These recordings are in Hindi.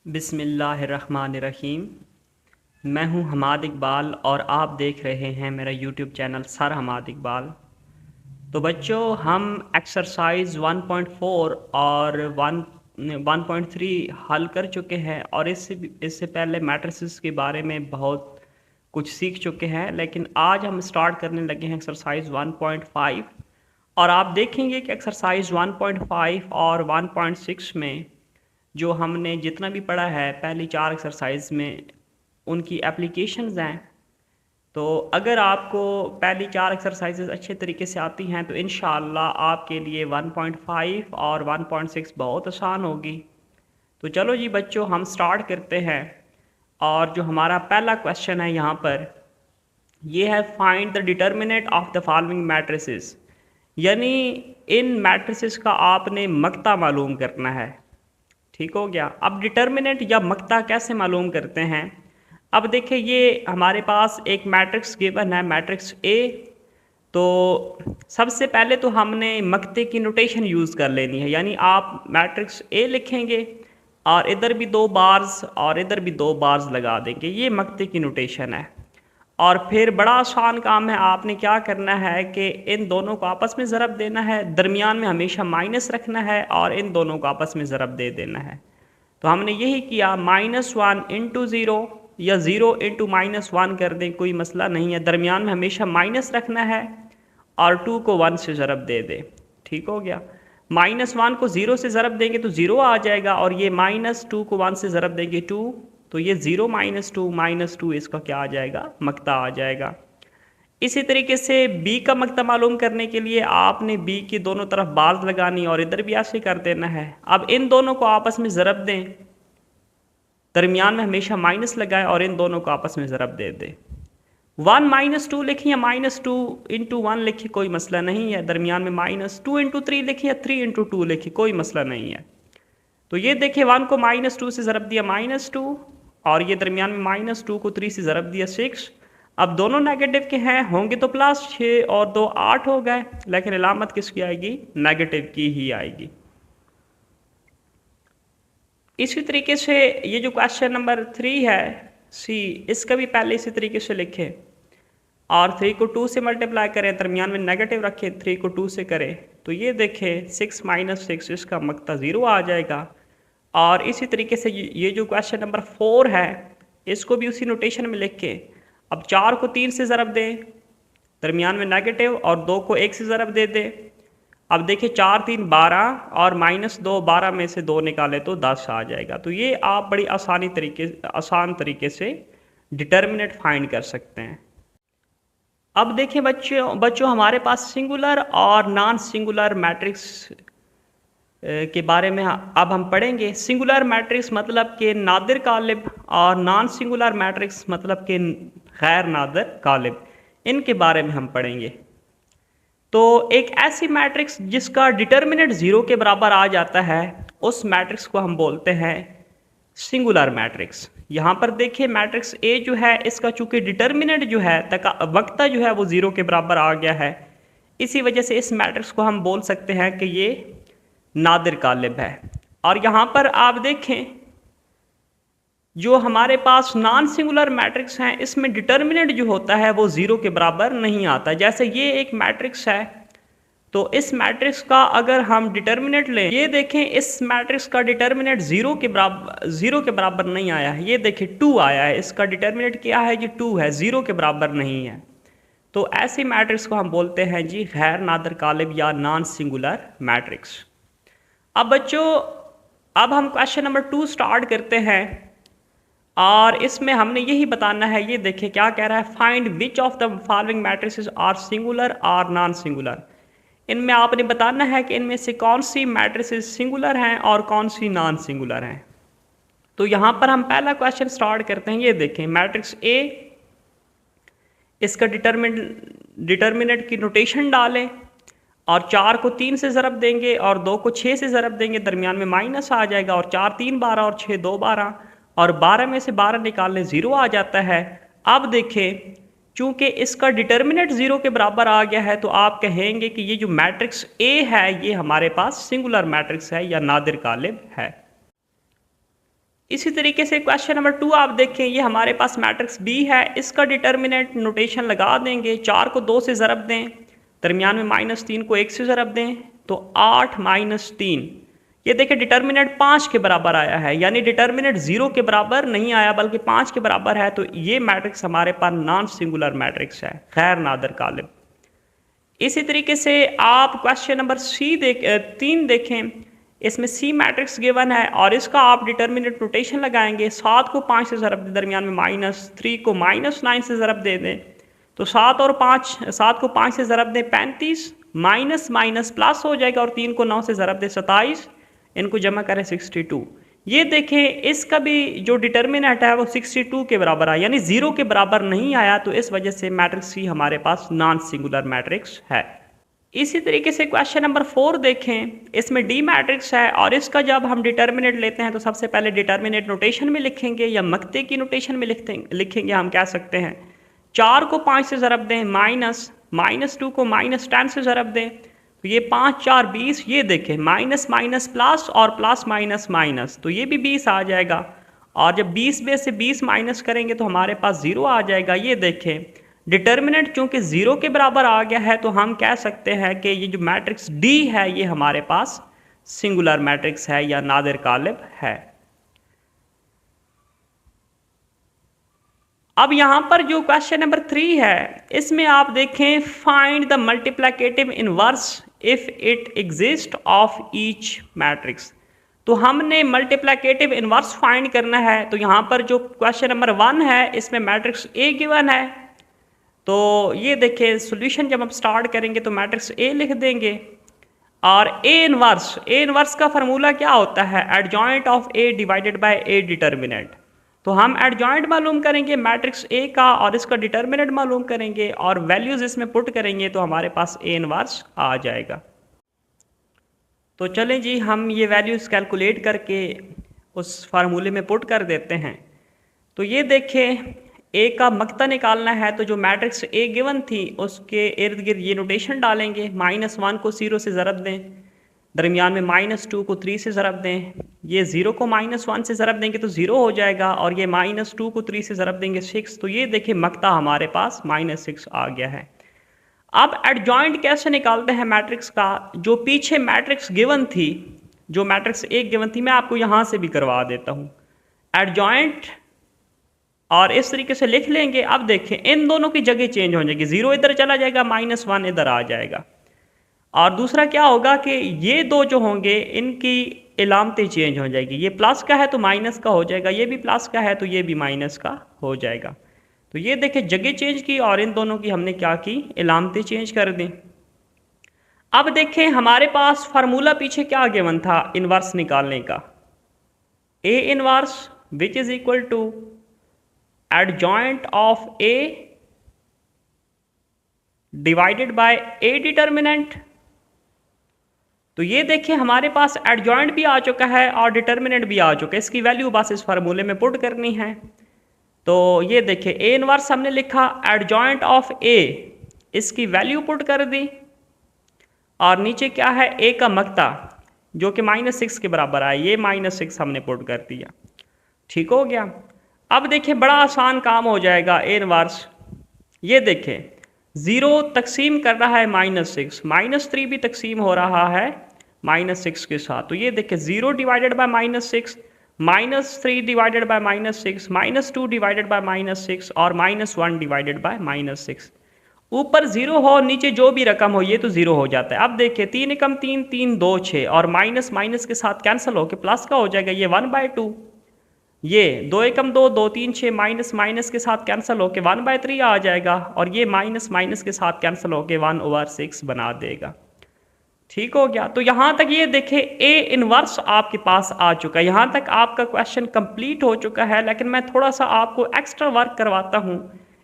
बिस्मिल्लाहिर्रहमानिर्रहीम। मैं हूं हमाद इकबाल और आप देख रहे हैं मेरा YouTube channel sir Hamad Iqbal. तो बच्चों, हम एक्सरसाइज 1.4 और 1.3 हल कर चुके हैं और इससे पहले मैट्रिसेस के बारे में बहुत कुछ सीख चुके हैं, लेकिन आज हम स्टार्ट करने लगे हैं एक्सरसाइज 1.5। और आप देखेंगे कि एक्सरसाइज 1.5 और 1.6 में जो हमने जितना भी पढ़ा है पहली 4 एक्सरसाइज में, उनकी एप्लीकेशंस हैं। तो अगर आपको पहली 4 एक्सरसाइजेज अच्छे तरीके से आती हैं तो इंशाअल्लाह आपके लिए 1.5 और 1.6 बहुत आसान होगी। तो चलो जी बच्चों, हम स्टार्ट करते हैं। और जो हमारा पहला क्वेश्चन है यहाँ पर, ये है find the determinant of the following matrices. यानी इन मैट्रिसेस का आपने मक्ता मालूम करना है। ठीक हो गया। अब डिटर्मिनेंट या मक्ता कैसे मालूम करते हैं? अब देखिए, ये हमारे पास एक मैट्रिक्स गिवन है, मैट्रिक्स ए। तो सबसे पहले तो हमने मक्ते की नोटेशन यूज़ कर लेनी है। यानी आप मैट्रिक्स ए लिखेंगे और इधर भी 2 बार्स और इधर भी 2 बार्स लगा देंगे। ये मक्ते की नोटेशन है। और फिर बड़ा आसान काम है, आपने क्या करना है कि इन दोनों को आपस में ज़रब देना है, दरमियान में हमेशा माइनस रखना है और इन दोनों को आपस में ज़रब दे देना है। तो हमने यही किया, -1 इंटू ज़ीरो या 0 इंटू -1 कर दें, कोई मसला नहीं है। दरमियान में हमेशा माइनस रखना है और 2 को 1 से ज़रब दे दें। ठीक हो गया। -1 को 0 से ज़रब देंगे तो 0 आ जाएगा और ये -2 को 1 से ज़रब देंगे 2, तो ये 0 -2 इसका क्या आ जाएगा? मक्ता आ जाएगा। इसी तरीके से b का मक्ता मालूम करने के लिए आपने b की दोनों तरफ बार्स लगानी और इधर भी ऐसे कर देना है। अब इन दोनों को आपस में ज़रब दें, दरमियान में हमेशा माइनस लगाएं और इन दोनों को आपस में ज़रब दे दें। 1 -2 लिखिए या -2 इंटू 1 लिखिए, कोई मसला नहीं है। दरमियान में -2 इंटू 3 लिखिए या 3 इंटू 2 लिखिए, कोई मसला नहीं है। तो ये देखिए, 1 को -2 से ज़रब दिया -2 और ये दरमियान में -2 को 3 से ज़रब दिया 6। अब दोनों नेगेटिव के हैं, होंगे तो प्लस, 6 और 2 8 हो गए, लेकिन अलामत किसकी आएगी? नेगेटिव की ही आएगी। इसी तरीके से ये जो क्वेश्चन नंबर 3 है सी, इसका भी पहले इसी तरीके से लिखें और 3 को 2 से मल्टीप्लाई करें, दरमियान में नेगेटिव रखें, 3 को 2 से करें तो ये देखें 6 - 6 इसका मक्ता 0 आ जाएगा। और इसी तरीके से ये जो क्वेश्चन नंबर 4 है, इसको भी उसी नोटेशन में लिख के, अब 4 को 3 से ज़रब दें, दरमियान में नेगेटिव, और 2 को 1 से ज़रब दे दें। अब देखिए 4 3 12 और -2, 12 में से 2 निकाले तो 10 आ जाएगा। तो ये आप बड़ी आसान तरीके से डिटर्मिनेंट फाइंड कर सकते हैं। अब देखिए बच्चों हमारे पास सिंगुलर और नॉन सिंगुलर मैट्रिक्स के बारे में अब हम पढ़ेंगे। सिंगुलर मैट्रिक्स मतलब कि नादिर कालिब और नॉन सिंगुलर मैट्रिक्स मतलब कि गैर नादिर कालिब, इनके बारे में हम पढ़ेंगे। तो एक ऐसी मैट्रिक्स जिसका डिटर्मिनेंट 0 के बराबर आ जाता है, उस मैट्रिक्स को हम बोलते हैं सिंगुलर मैट्रिक्स। यहाँ पर देखिए मैट्रिक्स ए जो है, इसका चूंकि डिटर्मिनेंट जो है मक्ता जो है वो 0 के बराबर आ गया है, इसी वजह से इस मैट्रिक्स को हम बोल सकते हैं कि ये नादिर कालिब है। और यहाँ पर आप देखें, जो हमारे पास नॉन सिंगुलर मैट्रिक्स हैं, इसमें डिटर्मिनेंट जो होता है वो 0 के बराबर नहीं आता। जैसे ये एक मैट्रिक्स है, तो इस मैट्रिक्स का अगर हम डिटर्मिनेंट लें, ये देखें इस मैट्रिक्स का डिटर्मिनेंट 0 के बराबर नहीं आया है। ये देखें 2 आया है, इसका डिटर्मिनेंट क्या है? ये 2 है, 0 के बराबर नहीं है। तो ऐसी मैट्रिक्स को हम बोलते हैं जी गैर नादिर कालिब या नॉन सिंगुलर मैट्रिक्स। अब बच्चों, अब हम क्वेश्चन नंबर 2 स्टार्ट करते हैं और इसमें हमने यही बताना है। ये देखिए क्या कह रहा है, find which of the following matrices are singular और नॉन सिंगुलर। इनमें आपने बताना है कि इनमें से कौन सी मैट्रिसेस सिंगुलर हैं और कौन सी नॉन सिंगुलर हैं। तो यहाँ पर हम पहला क्वेश्चन स्टार्ट करते हैं। ये देखें मैट्रिक्स ए, इसका डिटर्मिनेंट की नोटेशन डालें और 4 को 3 से ज़रब देंगे और 2 को 6 से ज़रब देंगे, दरमियान में माइनस आ जाएगा और 4 3 12 और 6 2 12 और 12 में से 12 निकालने 0 आ जाता है। अब देखें, चूंकि इसका डिटर्मिनेंट 0 के बराबर आ गया है, तो आप कहेंगे कि ये जो मैट्रिक्स ए है ये हमारे पास सिंगुलर मैट्रिक्स है या नादिर कालिब है। इसी तरीके से क्वेश्चन नंबर 2 आप देखें, ये हमारे पास मैट्रिक्स बी है, इसका डिटर्मिनेंट नोटेशन लगा देंगे। 4 को 2 से ज़रब दें, दरमियान में -3 को 1 से ज़रब दें, तो 8 - 3, ये देखें डिटर्मिनेंट 5 के बराबर आया है, यानी डिटर्मिनेंट 0 के बराबर नहीं आया बल्कि 5 के बराबर है। तो ये मैट्रिक्स हमारे पास नॉन सिंगुलर मैट्रिक्स है, गैर नादिर कालिब। इसी तरीके से आप क्वेश्चन नंबर 3 देखें, इसमें सी मैट्रिक्स गिवन है और इसका आप डिटर्मिनेंट नोटेशन लगाएंगे। 7 को 5 से ज़रब दें, दरमियान में -3 को -9 से ज़रब दे दें, तो 7 को 5 से ज़रब दें 35, माइनस माइनस प्लस हो जाएगा और 3 को 9 से ज़रब दें 27, इनको जमा करें 62। ये देखें इसका भी जो डिटर्मिनेंट है वो 62 के बराबर आया, यानी 0 के बराबर नहीं आया, तो इस वजह से मैट्रिक्स सी हमारे पास नॉन सिंगुलर मैट्रिक्स है। इसी तरीके से क्वेश्चन नंबर 4 देखें, इसमें डी मैट्रिक्स है और इसका जब हम डिटर्मिनेंट लेते हैं तो सबसे पहले डिटर्मिनेंट नोटेशन में लिखेंगे या मक्ते की नोटेशन में लिखेंगे हम कह सकते हैं। 4 को 5 से ज़रब दें, -2 को -10 से ज़रब दें, तो ये 5 4 20, ये देखें माइनस माइनस प्लस और प्लस माइनस माइनस, तो ये भी 20 आ जाएगा। और जब 20 में से 20 माइनस करेंगे तो हमारे पास 0 आ जाएगा। ये देखें डिटर्मिनेंट चूंकि 0 के बराबर आ गया है, तो हम कह सकते हैं कि ये जो मैट्रिक्स डी है ये हमारे पास सिंगुलर मैट्रिक्स है या नादिर कालिब है। अब यहां पर जो क्वेश्चन नंबर 3 है, इसमें आप देखें find the multiplicative inverse if it exist of each matrix. तो हमने मल्टीप्लिकेटिव इनवर्स फाइंड करना है। तो यहां पर जो क्वेश्चन नंबर 1 है, इसमें मैट्रिक्स ए गिवन है, तो ये देखें सॉल्यूशन जब हम स्टार्ट करेंगे तो मैट्रिक्स ए लिख देंगे और ए इनवर्स का फार्मूला क्या होता है, adjoint of A divided by A determinant. तो हम एडजॉइंट मालूम करेंगे मैट्रिक्स ए का और इसका डिटर्मिनेंट मालूम करेंगे और वैल्यूज इसमें पुट करेंगे तो हमारे पास ए इनवर्स आ जाएगा। तो चलें जी, हम ये वैल्यूज कैलकुलेट करके उस फार्मूले में पुट कर देते हैं। तो ये देखें ए का मक्ता निकालना है, तो जो मैट्रिक्स ए गिवन थी उसके इर्द गिर्द ये नोटेशन डालेंगे। -1 को 0 से ज़रब दें, दरमियान में -2 को 3 से ज़रब दें, ये 0 को -1 से ज़रब देंगे तो 0 हो जाएगा और ये -2 को 3 से ज़रब देंगे 6, तो ये देखिए मक्ता हमारे पास -6 आ गया है। अब एडजॉइंट कैसे निकालते हैं मैट्रिक्स का, जो पीछे मैट्रिक्स गिवन थी, जो मैट्रिक्स ए गिवन थी, मैं आपको यहाँ से भी करवा देता हूँ एडजॉइंट, और इस तरीके से लिख लेंगे। अब देखें इन दोनों की जगह चेंज हो जाएगी, 0 इधर चला जाएगा, -1 इधर आ जाएगा। और दूसरा क्या होगा कि ये दो जो होंगे इनकी इलामतें चेंज हो जाएगी, ये प्लस का है तो माइनस का हो जाएगा, ये भी प्लस का है तो ये भी माइनस का हो जाएगा। तो ये देखें जगह चेंज की और इन दोनों की हमने क्या की, इलामतें चेंज कर दी। अब देखें हमारे पास फार्मूला पीछे क्या गिवन था इनवर्स निकालने का, A inverse which is equal to adjoint of A divided by A determinant. तो ये देखिए हमारे पास एडजॉइंट भी आ चुका है और डिटर्मिनेंट भी आ चुका है, इसकी वैल्यू बस इस फार्मूले में पुट करनी है। तो ये देखिए ए इनवर्स हमने लिखा, एडजॉइंट ऑफ ए इसकी वैल्यू पुट कर दी और नीचे क्या है ए का मक्ता जो कि -6 के बराबर आया, ये -6 हमने पुट कर दिया। ठीक हो गया। अब देखिए बड़ा आसान काम हो जाएगा ए इनवर्स, ये देखें 0 तकसीम कर रहा है -6, -3 भी तकसीम हो रहा है -6 के साथ। तो ये देखें 0 divided by -6, -3 divided by -6, -2 divided by -6 और -1 डिवाइडेड बाय -6। ऊपर 0 हो, नीचे जो भी रकम हो ये तो 0 हो जाता है। अब देखिए 3 एकम 3, 3 2 6 और माइनस माइनस के साथ कैंसिल होकर प्लस का हो जाएगा, ये 1/2। ये 2 एकम 2, 2 3 6 माइनस माइनस के साथ कैंसिल होकर 1/3 आ जाएगा और ये माइनस माइनस के साथ कैंसिल होकर 1/6 बना देगा। ठीक हो गया। तो यहाँ तक ये देखें ए इनवर्स आपके पास आ चुका है, यहाँ तक आपका क्वेश्चन कंप्लीट हो चुका है। लेकिन मैं थोड़ा सा आपको एक्स्ट्रा वर्क करवाता हूँ,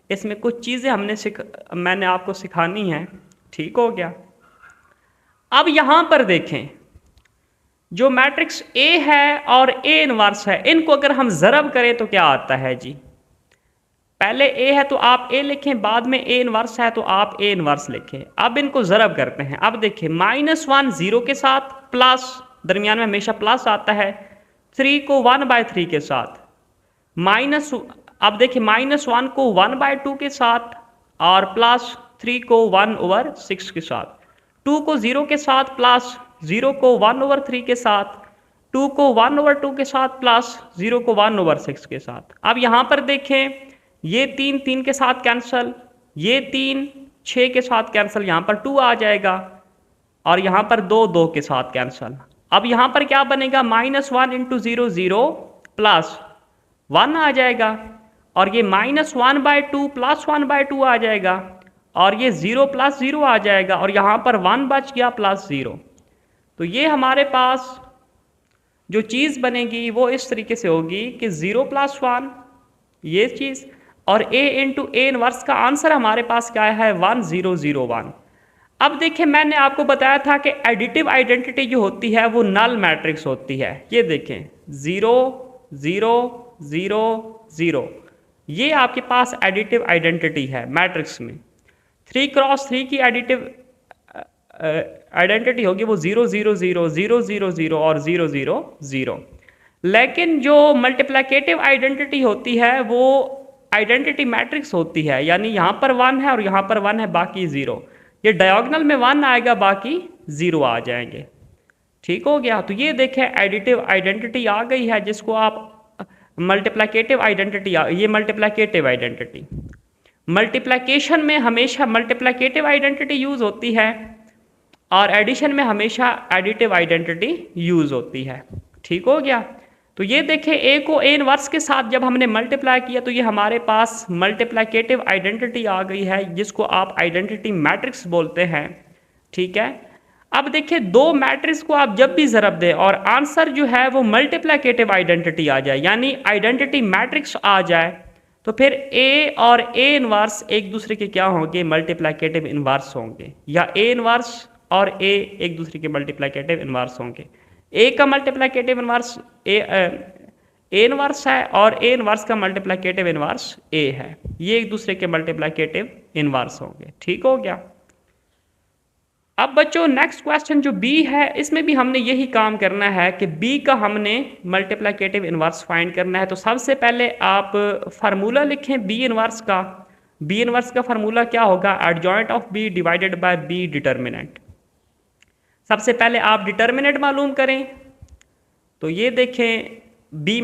इसमें कुछ चीज़ें मैंने आपको सिखानी है। ठीक हो गया। अब यहाँ पर देखें जो मैट्रिक्स ए है और ए इनवर्स है, इनको अगर हम ज़रब करें तो क्या आता है जी। पहले ए है तो आप ए लिखें, बाद में ए इनवर्स है तो आप ए इनवर्स लिखें। अब इनको ज़रब करते हैं। अब देखें -1 0 के साथ प्लस, दरमियान में हमेशा प्लस आता है, 3 को 1/3 के साथ, माइनस, अब देखिए -1 को 1/2 के साथ और +3 को 1/6 के साथ, 2 को 0 के साथ प्लस 0 को 1/3 के साथ, 2 को 1/2 के साथ प्लस 0 को 1/6 के साथ। अब यहाँ पर देखें, ये 3 3 के साथ कैंसल, ये 3 6 के साथ कैंसल, यहाँ पर 2 आ जाएगा और यहाँ पर 2 2 के साथ कैंसल। अब यहाँ पर क्या बनेगा, -1 × 0 0 प्लस 1 आ जाएगा और ये -1/2 प्लस 1/2 आ जाएगा और ये 0 प्लस 0 आ जाएगा और यहाँ पर 1 बच गया प्लस 0। तो ये हमारे पास जो चीज़ बनेगी वो इस तरीके से होगी कि 0 + 1 ये चीज़ और a × a इनवर्स का आंसर हमारे पास क्या है, 1 0 0 1। अब देखिए, मैंने आपको बताया था कि एडिटिव आइडेंटिटी जो होती है वो नल मैट्रिक्स होती है। ये देखें 0 0 0 0, ये आपके पास एडिटिव आइडेंटिटी है मैट्रिक्स में। 3 × 3 की एडिटिव आइडेंटिटी होगी वो 0 0 0 0 0 0 और 0 0 0। लेकिन जो मल्टीप्लिकेटिव आइडेंटिटी होती है वो आइडेंटिटी मैट्रिक्स होती है, यानी यहाँ पर 1 है और यहाँ पर 1 है, बाकी 0। ये डायगोनल में 1 आएगा, बाकी 0 आ जाएंगे। ठीक हो गया। तो ये देखें एडिटिव आइडेंटिटी आ गई है, जिसको आप मल्टीप्लिकेटिव आइडेंटिटी, ये मल्टीप्लिकेटिव आइडेंटिटी। मल्टीप्लिकेशन में हमेशा मल्टीप्लिकेटिव आइडेंटिटी यूज़ होती है और एडिशन में हमेशा एडिटिव आइडेंटिटी यूज़ होती है। ठीक हो गया। तो ये देखें, a को a इनवर्स के साथ जब हमने मल्टीप्लाई किया तो ये हमारे पास मल्टीप्लिकेटिव आइडेंटिटी आ गई है, जिसको आप आइडेंटिटी मैट्रिक्स बोलते हैं। ठीक है। अब देखिए, दो मैट्रिक्स को आप जब भी ज़रब दें और आंसर जो है वो मल्टीप्लिकेटिव आइडेंटिटी आ जाए, यानी आइडेंटिटी मैट्रिक्स आ जाए, तो फिर a और a इनवर्स एक दूसरे के क्या होंगे, मल्टीप्लिकेटिव इनवर्स होंगे, या a इनवर्स और a एक दूसरे के मल्टीप्लिकेटिव इनवर्स होंगे। a का मल्टीप्लिकेटिव इनवर्स a इनवर्स है और a इनवर्स का मल्टीप्लिकेटिव इनवर्स a है, ये एक दूसरे के मल्टीप्लिकेटिव इनवर्स होंगे। ठीक हो गया। अब बच्चों नेक्स्ट क्वेश्चन जो b है, इसमें भी हमने यही काम करना है कि b का हमने मल्टीप्लिकेटिव इनवर्स फाइंड करना है। तो सबसे पहले आप फार्मूला लिखें b इनवर्स का। b इनवर्स का फार्मूला क्या होगा, adjoint of b divided by b determinant. सबसे पहले आप डिटर्मिनेंट मालूम करें। तो ये देखें, बी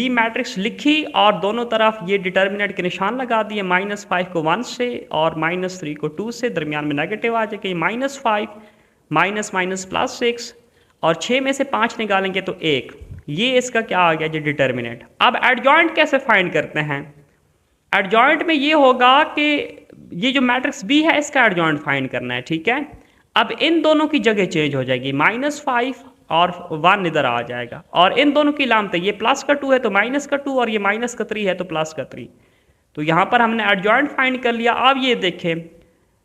मैट्रिक्स लिखी और दोनों तरफ ये डिटर्मिनेंट के निशान लगा दिए, -5 को 1 से और -3 को 2 से, दरमियान में नेगेटिव आ जाएगा, -5 +6 और 6 में से 5 निकालेंगे तो 1, ये इसका क्या आ गया जी, डिटर्मिनेंट। अब एडजॉइंट कैसे फाइंड करते हैं, एडजॉइंट में ये होगा कि ये जो मैट्रिक्स बी है इसका एडजॉइंट फाइंड करना है। ठीक है। अब इन दोनों की जगह चेंज हो जाएगी, -5 और 1 इधर आ जाएगा और इन दोनों की लामत, ये प्लस का 2 है तो माइनस का 2 और ये माइनस का 3 है तो प्लस का 3। तो यहाँ पर हमने एडजॉइंट फाइंड कर लिया। अब ये देखें,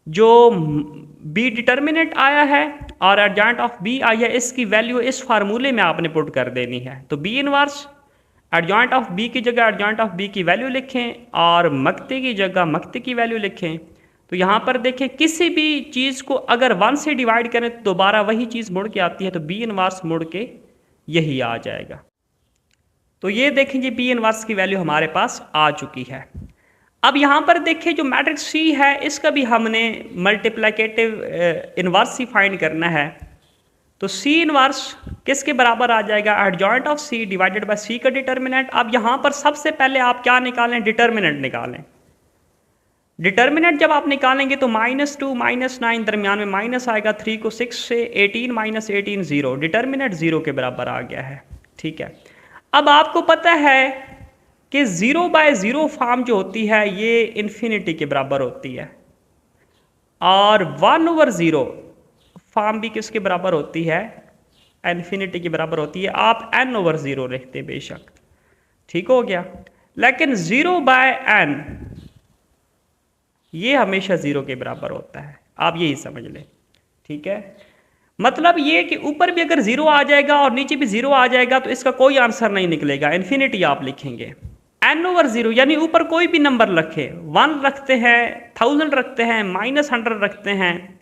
जो बी डिटर्मिनेंट आया है और एडजॉइंट ऑफ बी आई है, इसकी वैल्यू इस फार्मूले में आपने पुट कर देनी है। तो B inverse adjoint of B की जगह एडजॉइंट ऑफ बी की वैल्यू लिखें और मक्ते की जगह मक्ते की वैल्यू लिखें। तो यहाँ पर देखें, किसी भी चीज़ को अगर 1 से डिवाइड करें तो दोबारा वही चीज़ मुड़ के आती है, तो बी इनवर्स मुड़ के यही आ जाएगा। तो ये देखें जी, बी इनवर्स की वैल्यू हमारे पास आ चुकी है। अब यहाँ पर देखें, जो मैट्रिक्स सी है इसका भी हमने मल्टीप्लिकेटिव इनवर्स ही फाइंड करना है। तो सी इनवर्स किसके बराबर आ जाएगा, adjoint of C divided by C का डिटर्मिनेंट। अब यहाँ पर सबसे पहले आप क्या निकालें, डिटर्मिनेंट निकालें। डिटर्मिनेंट जब आप निकालेंगे तो -2 -9, दरमियान में माइनस आएगा, 3 को 6 से, 18 - 18 0, डिटर्मिनेंट 0 के बराबर आ गया है। ठीक है। अब आपको पता है कि 0/0 फॉर्म जो होती है ये इन्फिनिटी के बराबर होती है और 1/0 फॉर्म भी किसके बराबर होती है, इन्फिनिटी के बराबर होती है। आप n/0 लिखते बेशक। ठीक हो गया। लेकिन 0/n ये हमेशा 0 के बराबर होता है, आप यही समझ लें। ठीक है। मतलब ये कि ऊपर भी अगर 0 आ जाएगा और नीचे भी 0 आ जाएगा तो इसका कोई आंसर नहीं निकलेगा, इन्फिनिटी आप लिखेंगे। n/0 यानी ऊपर कोई भी नंबर रखें, 1 रखते हैं, 1000 रखते हैं, -100 रखते हैं,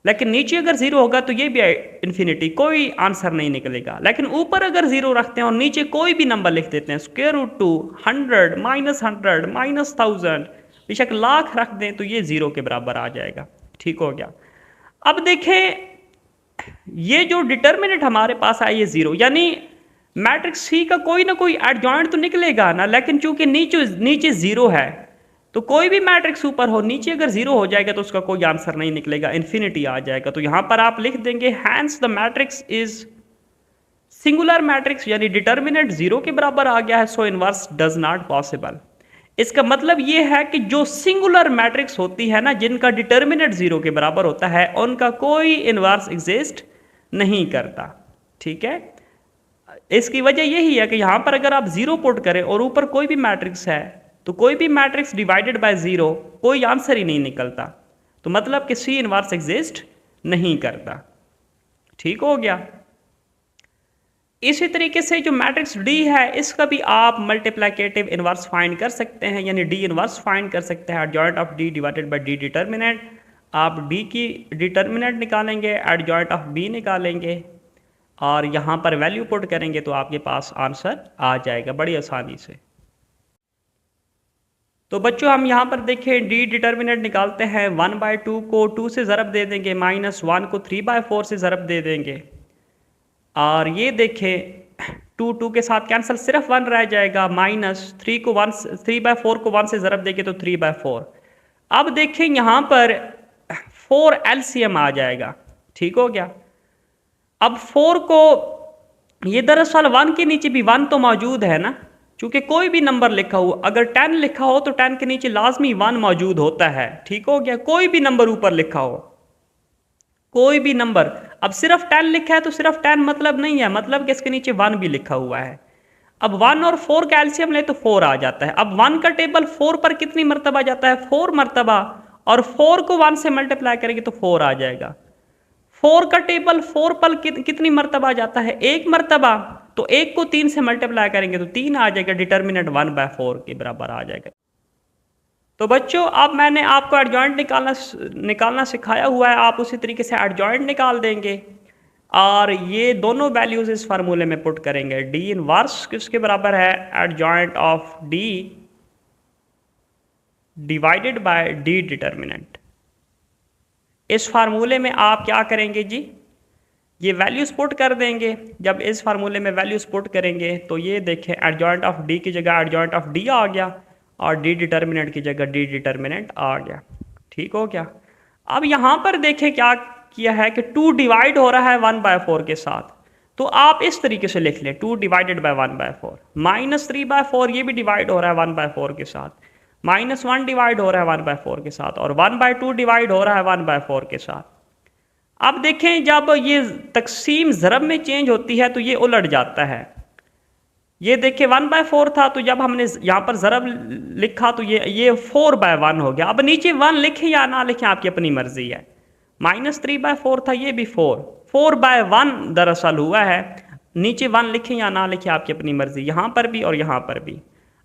लेकिन नीचे अगर जीरो होगा तो ये भी इन्फिनिटी, कोई आंसर नहीं निकलेगा। लेकिन ऊपर अगर जीरो रखते हैं और नीचे कोई भी नंबर लिख देते हैं, स्क्वायर रूट 2, 100, -100, -1000, बेशक लाख रख दें तो ये जीरो के बराबर आ जाएगा। ठीक हो गया। अब देखें ये जो डिटर्मिनेंट हमारे पास है ये जीरो, यानी मैट्रिक्स सी का कोई ना कोई एडजॉइंट तो निकलेगा ना, लेकिन चूंकि नीचे जीरो है तो कोई भी मैट्रिक्स ऊपर हो नीचे अगर जीरो हो जाएगा तो उसका कोई आंसर नहीं निकलेगा, इन्फिनिटी आ जाएगा। तो यहां पर आप लिख देंगे hence the matrix is singular matrix, यानी डिटर्मिनेंट जीरो के बराबर आ गया है, so inverse does not possible. इसका मतलब ये है कि जो सिंगुलर मैट्रिक्स होती है ना, जिनका डिटर्मिनेंट जीरो के बराबर होता है, उनका कोई इनवर्स एग्जिस्ट नहीं करता। ठीक है, इसकी वजह यही है कि यहां पर अगर आप जीरो पुट करें और ऊपर कोई भी मैट्रिक्स है तो कोई भी मैट्रिक्स डिवाइडेड बाय जीरो कोई आंसर ही नहीं निकलता, तो मतलब कि सी इनवर्स एग्जिस्ट नहीं करता। ठीक हो गया। इसी तरीके से जो मैट्रिक्स डी है इसका भी आप मल्टीप्लिकेटिव इनवर्स फाइंड कर सकते हैं, यानी डी इनवर्स फाइंड कर सकते हैं। Adjoint of D divided by D determinant, आप डी की डिटर्मिनेंट निकालेंगे, एडजॉइंट ऑफ बी निकालेंगे और यहाँ पर वैल्यू पुट करेंगे तो आपके पास आंसर आ जाएगा बड़ी आसानी से। तो बच्चों हम यहाँ पर देखें डी डिटर्मिनेंट निकालते हैं। 1/2 को 2 से ज़रब दे देंगे, -1 को 3/4 से ज़रब दे देंगे और ये देखें 2 के साथ कैंसिल, सिर्फ 1 रह जाएगा, -3/4 को 1 से ज़रब देंगे तो 3/4। अब देखें यहाँ पर 4 एलसीएम आ जाएगा। ठीक हो गया। अब 4 को ये दरअसल 1 के नीचे भी 1 तो मौजूद है ना, चूंकि कोई भी नंबर लिखा हो, अगर 10 लिखा हो तो 10 के नीचे लाजमी 1 मौजूद होता है। ठीक हो गया। कोई भी नंबर ऊपर लिखा हो, कोई भी नंबर, अब सिर्फ 10 लिखा है तो सिर्फ 10 मतलब नहीं है, मतलब कि इसके नीचे 1 भी लिखा हुआ है। अब 1 और 4 का एलसीएम ले तो 4 आ जाता है। अब 1 का टेबल 4 पर कितनी मरतबा जाता है, 4 मरतबा, और 4 को 1 से मल्टीप्लाई करेंगे तो 4 आ जाएगा। 4 का टेबल 4 पर कितनी मरतबा जाता है, 1 मरतबा, तो 1 को 3 से मल्टीप्लाई करेंगे तो 3 आ जाएगा, डिटर्मिनेंट 1/4 के बराबर आ जाएगा। तो बच्चों अब मैंने आपको एडजॉइंट निकालना सिखाया हुआ है, आप उसी तरीके से एडजॉइंट निकाल देंगे और ये दोनों वैल्यूज इस फार्मूले में पुट करेंगे। डी इनवर्स किसके बराबर है, adjoint of D divided by D determinant. इस फार्मूले में आप क्या करेंगे जी, ये वैल्यूज पुट कर देंगे। जब इस फार्मूले में वैल्यूज पुट करेंगे तो ये देखें एडजॉइंट ऑफ डी की जगह एडजॉइंट ऑफ डी आ गया और डी डिटर्मिनेंट की जगह डी डिटर्मिनेंट आ गया। ठीक हो गया। अब यहाँ पर देखें क्या किया है कि 2 डिवाइड हो रहा है 1/4 के साथ, तो आप इस तरीके से लिख लें 2 डिवाइडेड बाय 1/4, -3/4 ये भी डिवाइड हो रहा है 1/4 के साथ, -1 डिवाइड हो रहा है 1/4 के साथ और 1/2 डिवाइड हो रहा है 1/4 के साथ। अब देखें जब ये तकसीम ज़रब में चेंज होती है तो ये उलट जाता है। ये देखिए 1/4 था, तो जब हमने यहाँ पर ज़रब लिखा तो ये 4/1 हो गया। अब नीचे 1 लिखें या ना लिखें आपकी अपनी मर्जी है। -3/4 था, ये भी 4/1 दरअसल हुआ है, नीचे 1 लिखें या ना लिखें आपकी अपनी मर्जी, यहाँ पर भी और यहाँ पर भी।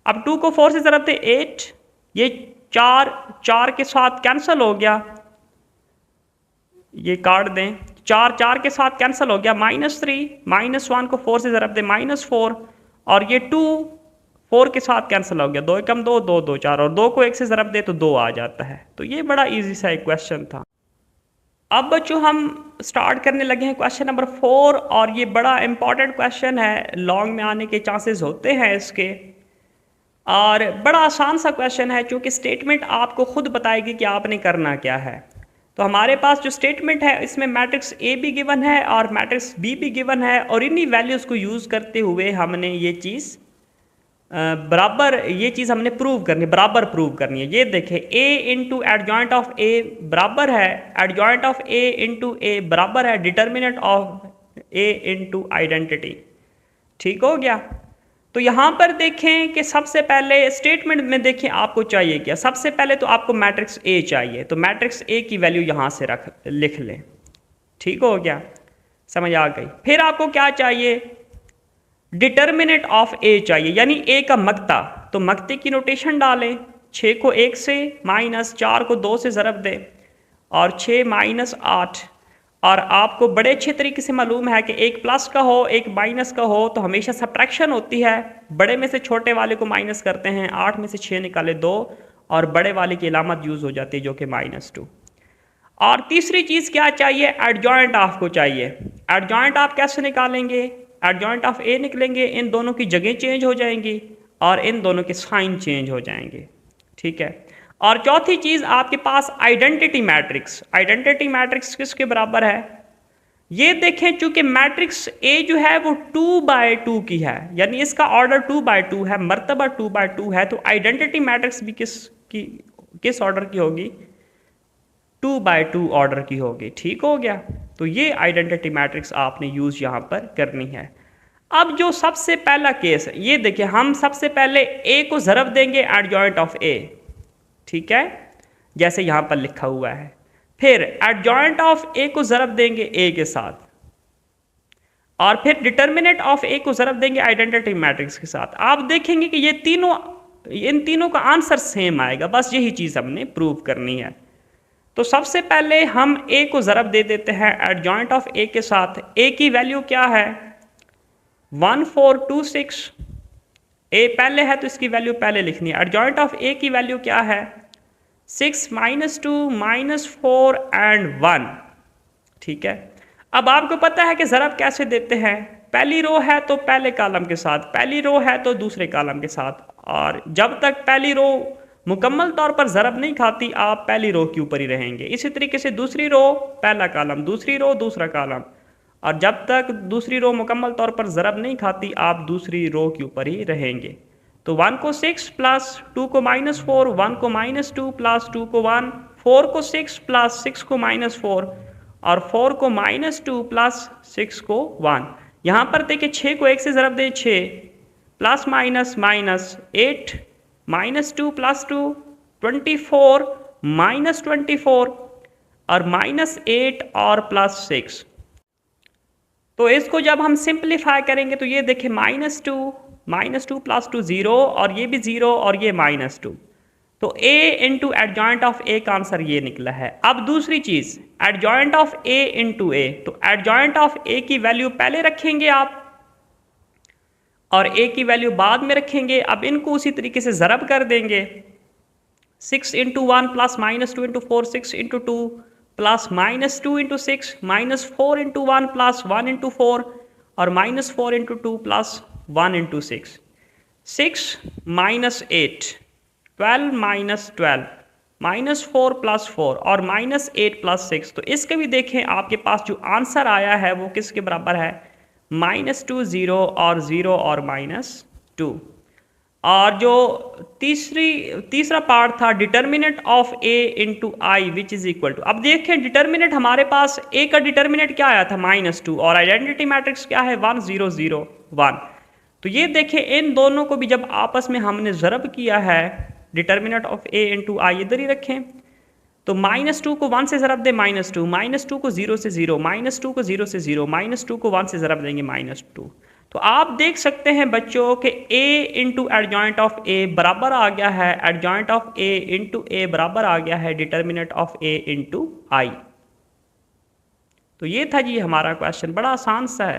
अब 2 को 4 से ज़रब थे 8, ये 4 के साथ कैंसिल हो गया, ये काट दें, 4 के साथ कैंसिल हो गया, -3, -1 को 4 से ज़रब दें -4 और ये 2 4 के साथ कैंसिल हो गया, 2 एकम 2, 2 2 4 और 2 को 1 से ज़रब दे तो 2 आ जाता है। तो ये बड़ा इजी सा एक क्वेश्चन था। अब बच्चों हम स्टार्ट करने लगे हैं क्वेश्चन नंबर 4 और ये बड़ा इंपॉर्टेंट क्वेश्चन है, लॉन्ग में आने के चांसेस होते हैं इसके और बड़ा आसान सा क्वेश्चन है क्योंकि स्टेटमेंट आपको खुद बताएगी कि आपने करना क्या है। तो हमारे पास जो स्टेटमेंट है इसमें मैट्रिक्स ए भी गिवन है और मैट्रिक्स बी भी गिवन है और इन्हीं वैल्यूज़ को यूज़ करते हुए हमने ये चीज़ हमने प्रूव करनी, बराबर प्रूव करनी है। ये देखें a into adjoint of a बराबर है, adjoint of a into a बराबर है determinant of a into identity. ठीक हो गया। तो यहाँ पर देखें कि सबसे पहले स्टेटमेंट में देखें आपको चाहिए क्या, सबसे पहले तो आपको मैट्रिक्स ए चाहिए, तो मैट्रिक्स ए की वैल्यू यहाँ से लिख लें। ठीक हो गया, समझ आ गई। फिर आपको क्या चाहिए, डिटर्मिनेंट ऑफ ए चाहिए, यानी ए का मक्ता, तो मक्ते की नोटेशन डालें, 6 को 1 से -4 को 2 से ज़रब दें और 6 माइनस 8। और आपको बड़े अच्छे तरीके से मालूम है कि एक प्लस का हो एक माइनस का हो तो हमेशा सब्ट्रैक्शन होती है। बड़े में से छोटे वाले को माइनस करते हैं, 8 में से 6 निकाले 2 और बड़े वाले की अलामत यूज़ हो जाती है जो कि -2। और तीसरी चीज़ क्या चाहिए, एडजॉइंट ऑफ को चाहिए। एडजॉइंट ऑफ कैसे निकालेंगे, एडजॉइंट ऑफ ए निकलेंगे, इन दोनों की जगह चेंज हो जाएंगी और इन दोनों के साइन चेंज हो जाएंगे, ठीक है। और चौथी चीज़ आपके पास आइडेंटिटी मैट्रिक्स। आइडेंटिटी मैट्रिक्स किसके बराबर है, ये देखें, चूंकि मैट्रिक्स ए जो है वो 2/2 की है, यानी इसका ऑर्डर 2/2 है, मर्तबा 2/2 है, तो आइडेंटिटी मैट्रिक्स भी किस ऑर्डर की होगी, 2/2 ऑर्डर की होगी। ठीक हो गया, तो ये आइडेंटिटी मैट्रिक्स आपने यूज यहां पर करनी है। अब जो सबसे पहला केस है, ये देखिए, हम सबसे पहले ए को ज़रब देंगे एडजॉइंट ऑफ ए, ठीक है, जैसे यहां पर लिखा हुआ है। फिर एडजॉइंट ऑफ ए को ज़रब देंगे ए के साथ, और फिर डिटर्मिनेंट ऑफ ए को ज़रब देंगे आइडेंटिटी मैट्रिक्स के साथ। आप देखेंगे कि ये तीनों, इन तीनों का आंसर सेम आएगा, बस यही चीज़ हमने प्रूव करनी है। तो सबसे पहले हम ए को ज़रब दे देते हैं एडजॉइंट ऑफ ए के साथ। ए की वैल्यू क्या है, 1426। ए पहले है तो इसकी वैल्यू पहले लिखनी है। एडजॉइंट ऑफ ए की वैल्यू क्या है, 6 -2 -4 एंड 1, ठीक है। अब आपको पता है कि ज़रब कैसे देते हैं, पहली रो है तो पहले कॉलम के साथ, पहली रो है तो दूसरे कॉलम के साथ, और जब तक पहली रो मुकम्मल तौर पर ज़रब नहीं खाती आप पहली रो के ऊपर ही रहेंगे। इसी तरीके से दूसरी रो पहला कॉलम, दूसरी रो दूसरा कॉलम, और जब तक दूसरी रो मुकम्मल तौर पर ज़रब नहीं खाती आप दूसरी रो के ऊपर ही रहेंगे। तो 1 को 6 प्लस 2 को -4, 1 को -2 प्लस 2 को 1, 4 को 6 प्लस 6 को -4, और 4 को -2 प्लस 6 को 1। यहाँ पर देखिए 6 को 1 से ज़रब दें, 6 प्लस माइनस माइनस 8 -2 प्लस 2 24 -24 और -8 और +6। तो इसको जब हम सिंप्लीफाई करेंगे तो ये देखिए -2 प्लस 2 0, और ये भी 0 और ये -2। तो a इंटू एडजॉइंट ऑफ ए का आंसर ये निकला है। अब दूसरी चीज़, एडजॉइंट ऑफ a इंटू ए, तो एडजॉइंट ऑफ a की वैल्यू पहले रखेंगे आप और a की वैल्यू बाद में रखेंगे। अब इनको उसी तरीके से ज़रब कर देंगे, 6 into 1 plus -2 into 4, 6 into 2 plus -2 into 6, -4 into 1 plus 1 into 4, और -4 इंटू 2 प्लस 1 इंटू 6। 6 -8, 12 -12, -4 प्लस 4 और -8 प्लस 6। तो इसके भी देखें आपके पास जो आंसर आया है वो किसके बराबर है, -2 0 और 0 और -2। और जो तीसरा पार्ट था determinant of a into I which is equal to, अब देखें डिटर्मिनेंट हमारे पास a का डिटर्मिनेंट क्या आया था, -2, और आइडेंटिटी मैट्रिक्स क्या है, 1 0 0 1। तो ये देखें इन दोनों को भी जब आपस में हमने ज़रब किया है, डिटर्मिनेंट ऑफ a इंटू आई इधर ही रखें, तो -2 को 1 से ज़रब दें, -2, -2 को 0 से 0, -2 को 0 से 0, -2 को 1 से ज़रब देंगे, -2। तो आप देख सकते हैं बच्चों कि a into adjoint of a बराबर आ गया है, adjoint of a into a बराबर आ गया है डिटर्मिनेंट ऑफ a इंटू आई। तो ये था जी हमारा क्वेश्चन, बड़ा आसान सा है।